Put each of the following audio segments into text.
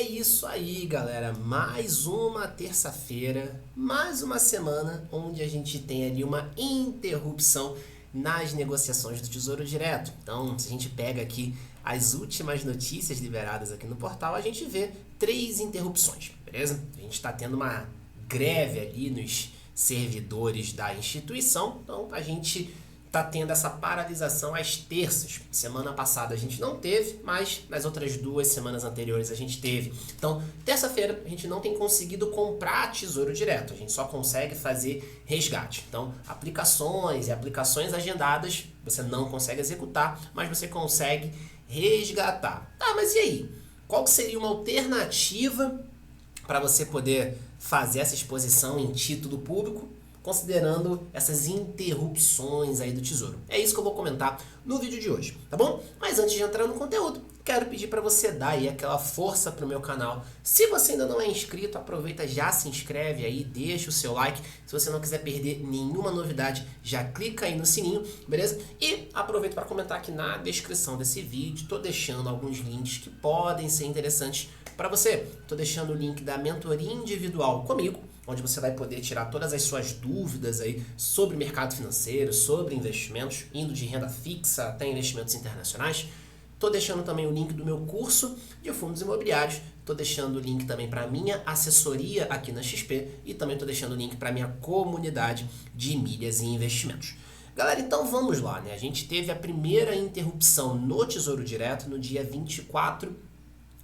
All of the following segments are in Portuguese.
isso aí, galera. Mais uma terça-feira, mais uma semana onde a gente tem ali uma interrupção nas negociações do Tesouro Direto. Então, se a gente pega aqui as últimas notícias liberadas aqui no portal, a gente vê 3 interrupções, beleza? A gente está tendo uma greve ali nos servidores da instituição, então a gente tá tendo essa paralisação às terças. Semana passada a gente não teve, mas nas outras 2 semanas anteriores a gente teve. Então, terça-feira a gente não tem conseguido comprar Tesouro Direto, a gente só consegue fazer resgate. Então, aplicações e aplicações agendadas você não consegue executar, mas você consegue resgatar. Tá, mas e aí? Qual que seria uma alternativa para você poder fazer essa exposição em título público, considerando essas interrupções aí do Tesouro? É isso que eu vou comentar no vídeo de hoje, tá bom? Mas antes de entrar no conteúdo, quero pedir para você dar aí aquela força pro meu canal. Se você ainda não é inscrito, aproveita, já se inscreve aí, deixa o seu like. Se você não quiser perder nenhuma novidade, já clica aí no sininho, beleza? E aproveita para comentar aqui na descrição desse vídeo, tô deixando alguns links que podem ser interessantes para você. Tô deixando o link da mentoria individual comigo, onde você vai poder tirar todas as suas dúvidas aí sobre mercado financeiro, sobre investimentos, indo de renda fixa até investimentos internacionais. Estou deixando também o link do meu curso de fundos imobiliários, estou deixando o link também para a minha assessoria aqui na XP e também estou deixando o link para a minha comunidade de milhas e investimentos. Galera, então vamos lá, né? A gente teve a primeira interrupção no Tesouro Direto no dia 24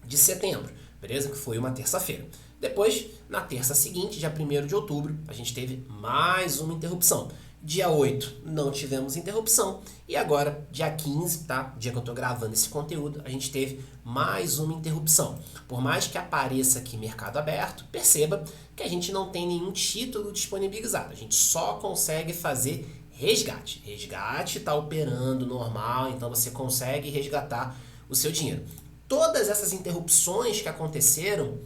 de setembro, beleza? Que foi uma terça-feira. Depois, na terça seguinte, dia 1º de outubro, a gente teve mais uma interrupção. Dia 8 não tivemos interrupção e agora, dia 15, tá? Dia que eu tô gravando esse conteúdo, a gente teve mais uma interrupção. Por mais que apareça aqui Mercado Aberto, perceba que a gente não tem nenhum título disponibilizado. A gente só consegue fazer resgate. Resgate está operando normal, então você consegue resgatar o seu dinheiro. Todas essas interrupções que aconteceram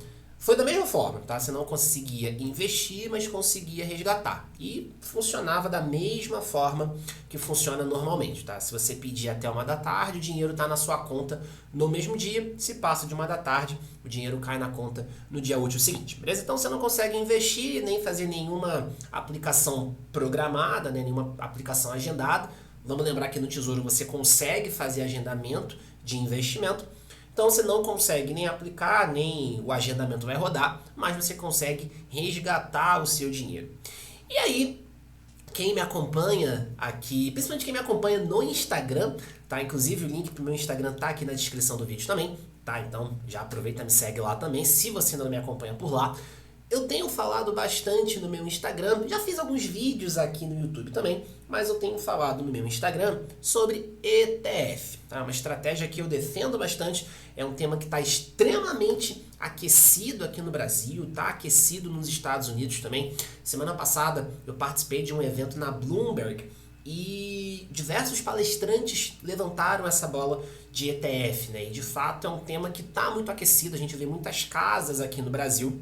foi da mesma forma, tá? Você não conseguia investir, mas conseguia resgatar. E funcionava da mesma forma que funciona normalmente, tá? Se você pedir até 1 da tarde, o dinheiro está na sua conta no mesmo dia. Se passa de 1 da tarde, o dinheiro cai na conta no dia útil seguinte, beleza? Então você não consegue investir, nem fazer nenhuma aplicação programada, né? Nenhuma aplicação agendada. Vamos lembrar que no Tesouro você consegue fazer agendamento de investimento. Então você não consegue nem aplicar, nem o agendamento vai rodar, mas você consegue resgatar o seu dinheiro. E aí, quem me acompanha aqui, principalmente quem me acompanha no Instagram, tá? Inclusive o link pro meu Instagram tá aqui na descrição do vídeo também, tá? Então já aproveita e me segue lá também, se você não me acompanha por lá. Eu tenho falado bastante no meu Instagram, já fiz alguns vídeos aqui no YouTube também, mas eu tenho falado no meu Instagram sobre ETF. Tá? Uma estratégia que eu defendo bastante, é um tema que está extremamente aquecido aqui no Brasil, está aquecido nos Estados Unidos também. Semana passada eu participei de um evento na Bloomberg e diversos palestrantes levantaram essa bola de ETF, né? E de fato é um tema que está muito aquecido, a gente vê muitas casas aqui no Brasil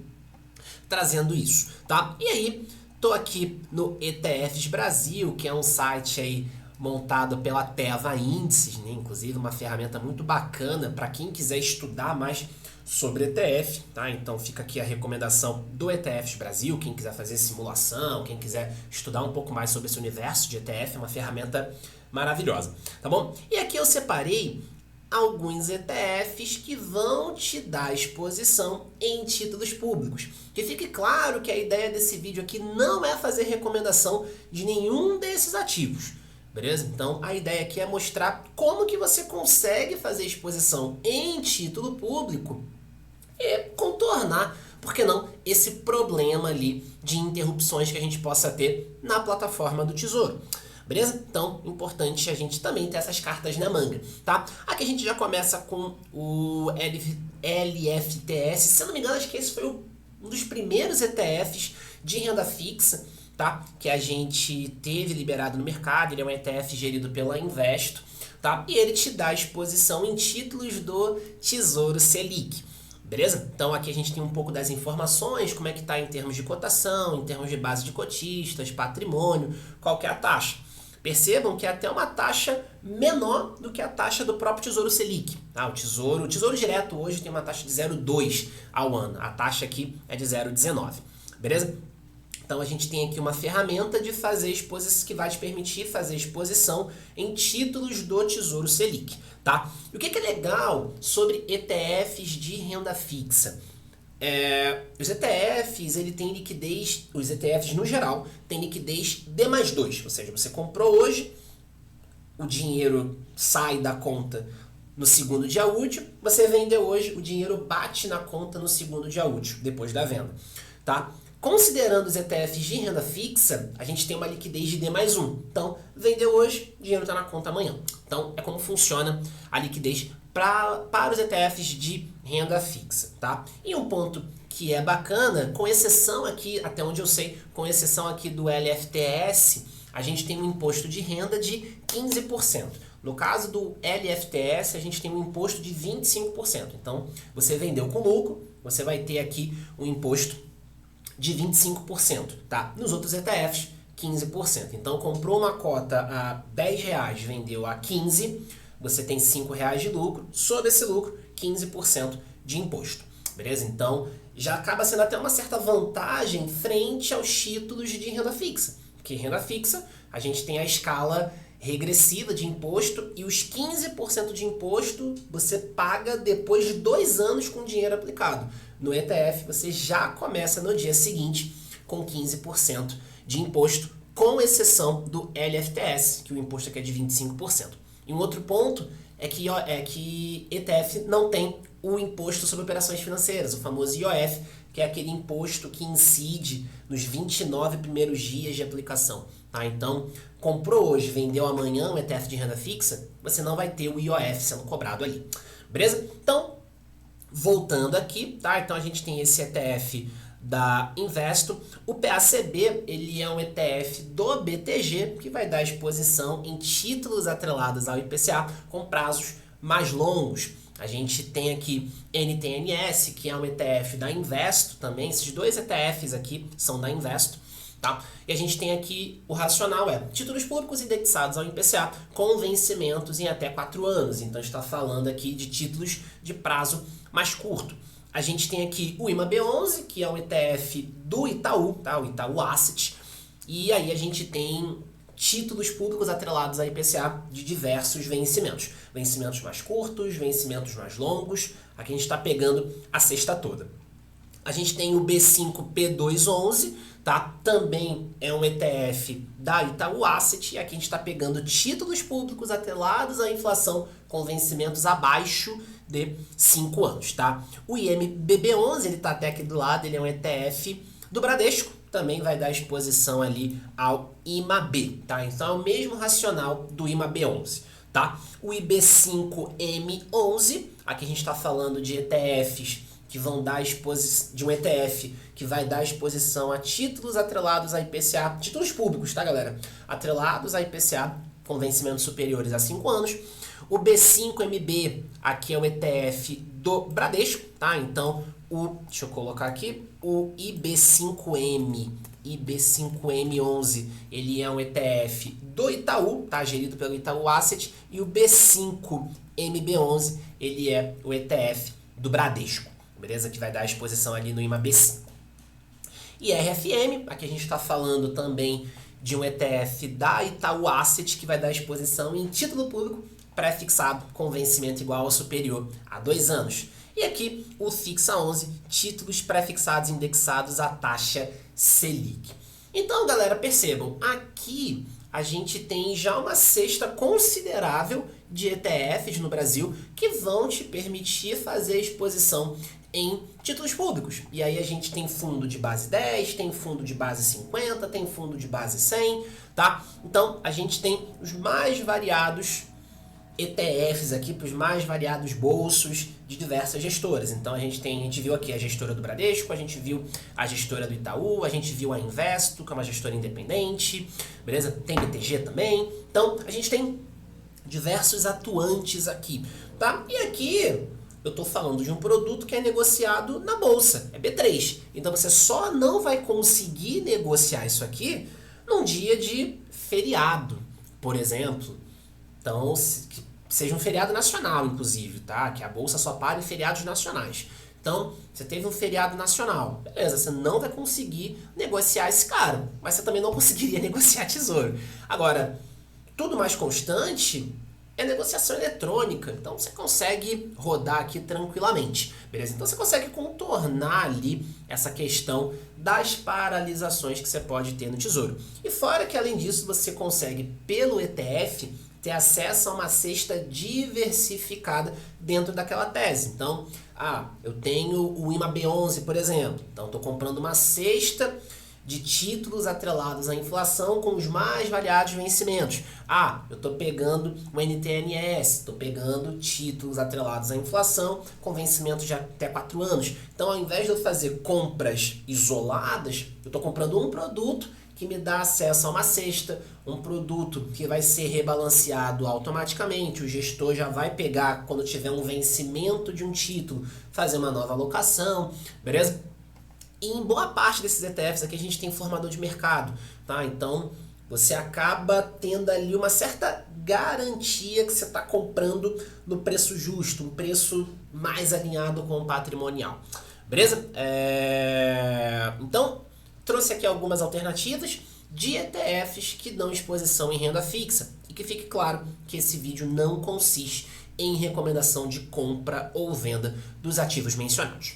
trazendo isso, tá? E aí, tô aqui no ETFs Brasil, que é um site aí montado pela Teva Índices, né? Inclusive uma ferramenta muito bacana para quem quiser estudar mais sobre ETF, tá? Então fica aqui a recomendação do ETFs Brasil, quem quiser fazer simulação, quem quiser estudar um pouco mais sobre esse universo de ETF, é uma ferramenta maravilhosa, tá bom? E aqui eu separei alguns ETFs que vão te dar exposição em títulos públicos. Que fique claro que a ideia desse vídeo aqui não é fazer recomendação de nenhum desses ativos, beleza? Então a ideia aqui é mostrar como que você consegue fazer exposição em título público e contornar, por que não, esse problema ali de interrupções que a gente possa ter na plataforma do Tesouro. Beleza? Então, importante a gente também ter essas cartas na manga, tá? Aqui a gente já começa com o LFTS. Se eu não me engano, acho que esse foi um dos primeiros ETFs de renda fixa, tá? Que a gente teve liberado no mercado. Ele é um ETF gerido pela Investo, tá? E ele te dá exposição em títulos do Tesouro Selic. Beleza? Então aqui a gente tem um pouco das informações, como é que está em termos de cotação, em termos de base de cotistas, patrimônio, qual que é a taxa. Percebam que é até uma taxa menor do que a taxa do próprio Tesouro Selic. Tá? O Tesouro Direto hoje tem uma taxa de 0,2 ao ano. A taxa aqui é de 0,19. Beleza? Então a gente tem aqui uma ferramenta de fazer exposição que vai te permitir fazer exposição em títulos do Tesouro Selic. Tá? E o que é legal sobre ETFs de renda fixa? Os ETFs, ele tem liquidez, os ETFs no geral, tem liquidez D+2, ou seja, você comprou hoje, o dinheiro sai da conta no segundo dia útil, você vendeu hoje, o dinheiro bate na conta no segundo dia útil, depois da venda. Tá? Considerando os ETFs de renda fixa, a gente tem uma liquidez de D+1. Então, vendeu hoje, o dinheiro está na conta amanhã. Então, é como funciona a liquidez para os ETFs de renda fixa, tá? E um ponto que é bacana, com exceção aqui, até onde eu sei, com exceção aqui do LFTS, a gente tem um imposto de renda de 15%. No caso do LFTS, a gente tem um imposto de 25%. Então, você vendeu com lucro, você vai ter aqui um imposto de 25%, tá? Nos outros ETFs, 15%. Então, comprou uma cota a R$10, vendeu a 15, você tem R$5 de lucro, sobre esse lucro, 15% de imposto, beleza? Então, já acaba sendo até uma certa vantagem frente aos títulos de renda fixa, porque renda fixa, a gente tem a escala regressiva de imposto e os 15% de imposto você paga depois de 2 anos com dinheiro aplicado. No ETF, você já começa no dia seguinte com 15% de imposto, com exceção do LFTS, que o imposto aqui é de 25%. E um outro ponto é que ETF não tem o imposto sobre operações financeiras, o famoso IOF, que é aquele imposto que incide nos 29 primeiros dias de aplicação. Tá? Então, comprou hoje, vendeu amanhã um ETF de renda fixa, você não vai ter o IOF sendo cobrado ali. Beleza? Então, voltando aqui, tá? Então a gente tem esse ETF da Investo. O PACB, ele é um ETF do BTG, que vai dar exposição em títulos atrelados ao IPCA com prazos mais longos. A gente tem aqui NTNS, que é um ETF da Investo também. Esses dois ETFs aqui são da Investo. Tá? E a gente tem aqui o racional títulos públicos indexados ao IPCA com vencimentos em até 4 anos. Então a gente está falando aqui de títulos de prazo mais curto. A gente tem aqui o IMAB11, que é um ETF do Itaú, tá? O Itaú Asset. E aí a gente tem títulos públicos atrelados ao IPCA de diversos vencimentos. Vencimentos mais curtos, vencimentos mais longos. Aqui a gente está pegando a cesta toda. A gente tem o B5P211, tá? Também é um ETF da Itaú Asset. E aqui a gente está pegando títulos públicos atrelados à inflação com vencimentos abaixo de 5 anos. Tá? O IMBB11, ele está até aqui do lado, ele é um ETF do Bradesco. Também vai dar exposição ali ao IMAB. Tá? Então é o mesmo racional do IMAB11. Tá? O IB5M11, aqui a gente está falando de ETFs que vão dar exposição, de um ETF que vai dar exposição a títulos atrelados a IPCA, títulos públicos, tá, galera? Atrelados a IPCA com vencimentos superiores a 5 anos. O B5MB, aqui é um ETF do Bradesco, tá? Então, deixa eu colocar aqui, o IB5M11, ele é um ETF do Itaú, tá? Gerido pelo Itaú Asset. E o B5MB11, ele é o ETF do Bradesco. Beleza? Que vai dar exposição ali no IMAB5. E RFM, aqui a gente está falando também de um ETF da Itaú Asset que vai dar exposição em título público pré-fixado com vencimento igual ou superior a 2 anos. E aqui o Fixa11, títulos pré-fixados indexados à taxa Selic. Então, galera, percebam, aqui a gente tem já uma cesta considerável de ETFs no Brasil que vão te permitir fazer exposição em títulos públicos. E aí a gente tem fundo de base 10, tem fundo de base 50, tem fundo de base 100, tá? Então a gente tem os mais variados ETFs aqui, para os mais variados bolsos de diversas gestoras. Então a gente viu aqui a gestora do Bradesco, a gente viu a gestora do Itaú, a gente viu a Investo, que é uma gestora independente, beleza? Tem BTG também. Então a gente tem diversos atuantes aqui, tá? E aqui eu estou falando de um produto que é negociado na bolsa, é B3. Então você só não vai conseguir negociar isso aqui num dia de feriado, por exemplo. Então, que seja um feriado nacional, inclusive, tá? Que a bolsa só paga em feriados nacionais. Então, você teve um feriado nacional, beleza, você não vai conseguir negociar esse cara, mas você também não conseguiria negociar tesouro. Agora, tudo mais constante é negociação eletrônica, então você consegue rodar aqui tranquilamente, beleza? Então você consegue contornar ali essa questão das paralisações que você pode ter no tesouro. E fora que além disso você consegue pelo ETF ter acesso a uma cesta diversificada dentro daquela tese. Então, eu tenho o IMA B11, por exemplo, então estou comprando uma cesta de títulos atrelados à inflação com os mais variados vencimentos. Eu estou pegando o NTNS, estou pegando títulos atrelados à inflação com vencimento de até 4 anos. Então, ao invés de eu fazer compras isoladas, eu estou comprando um produto que me dá acesso a uma cesta, um produto que vai ser rebalanceado automaticamente, o gestor já vai pegar quando tiver um vencimento de um título, fazer uma nova alocação, beleza? E em boa parte desses ETFs aqui a gente tem formador de mercado, tá? Então você acaba tendo ali uma certa garantia que você está comprando no preço justo, um preço mais alinhado com o patrimonial, beleza? Então trouxe aqui algumas alternativas de ETFs que dão exposição em renda fixa e que fique claro que esse vídeo não consiste em recomendação de compra ou venda dos ativos mencionados.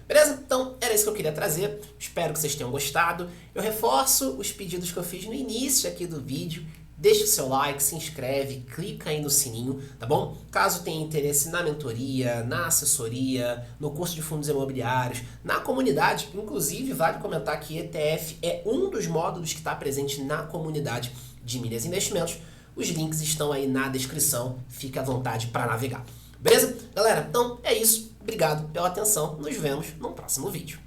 Beleza? Então, era isso que eu queria trazer. Espero que vocês tenham gostado. Eu reforço os pedidos que eu fiz no início aqui do vídeo. Deixa o seu like, se inscreve, clica aí no sininho, tá bom? Caso tenha interesse na mentoria, na assessoria, no curso de fundos imobiliários, na comunidade, inclusive vale comentar que ETF é um dos módulos que está presente na comunidade de Milhas Investimentos. Os links estão aí na descrição, fique à vontade para navegar. Beleza? Galera, então é isso. Obrigado pela atenção. Nos vemos no próximo vídeo.